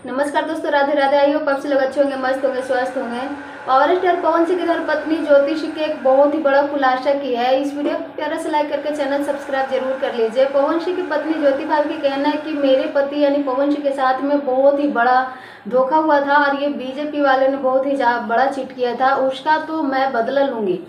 नमस्कार दोस्तों, Radhe Radhe. I hope आप सब लोग अच्छे होंगे, मस्त होंगे, स्वस्थ होंगे। पावर स्टार पवन सिंह की धर्मपत्नी ज्योति सिंह के एक बहुत ही बड़ा खुलासा किया है। इस वीडियो को प्यारा से लाइक करके चैनल सब्सक्राइब जरूर कर लीजिए। पवन सिंह की पत्नी ज्योति भाभी का कहना है कि मेरे पति यानी पवन सिंह के साथ में बहुत ही बड़ा धोखा हुआ था और ये बीजेपी वाले ने बहुत ही बड़ा चीट किया था। उसका तो मैं बदला लूंगी,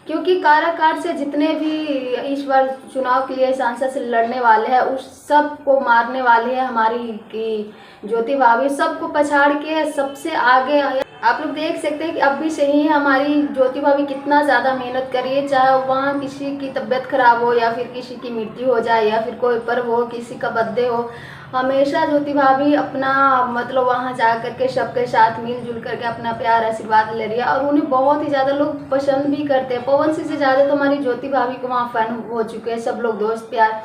क्योंकि काराकाट से जितने भी इस बार चुनाव के लिए सांसद से लड़ने वाले हैं उस सब को मारने वाली है हमारी की ज्योति भाभी। सबको पछाड़ के सबसे आगे आप लोग देख सकते हैं कि अब भी सही है हमारी ज्योति भाभी कितना ज़्यादा मेहनत कर रही है। चाहे वहाँ किसी की तबीयत खराब हो या फिर किसी की मृत्यु हो जाए या फिर कोई पर्व हो, किसी का बर्थडे हो, हमेशा ज्योति भाभी अपना मतलब वहाँ जा करके सबके साथ मिलजुल करके अपना प्यार आशीर्वाद ले रही है और उन्हें बहुत ही ज़्यादा लोग पसंद भी करते हैं। पवन सिंह से ज़्यादा तो हमारी ज्योति भाभी को वहाँ फैन हो चुके हैं सब लोग, दोस्त प्यार।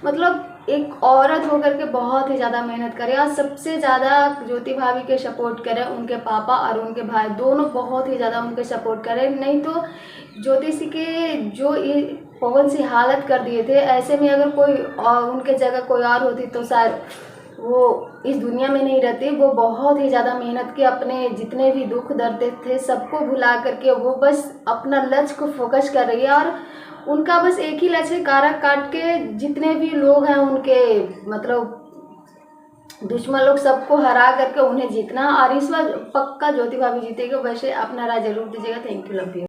मतलब एक औरत होकर के बहुत ही ज़्यादा मेहनत करे और सबसे ज़्यादा ज्योति भाभी के सपोर्ट करें उनके पापा और उनके भाई, दोनों बहुत ही ज़्यादा उनके सपोर्ट करें। नहीं तो ज्योति सिंह के जो पवन सिंह हालत कर दिए थे, ऐसे में अगर कोई उनके जगह कोई और होती तो शायद वो इस दुनिया में नहीं रहती। वो बहुत ही ज़्यादा मेहनत के अपने जितने भी दुख दर्द थे सबको भुला करके वो बस अपना लक्ष्य को फोकस कर रही है और उनका बस एक ही लक्ष्य है, काराकाट के जितने भी लोग हैं उनके मतलब दुश्मन लोग सबको हरा करके उन्हें जीतना। और इस बार पक्का ज्योति भाभी जीतेगी। वैसे अपना राय जरूर दीजिएगा। Thank you, love you.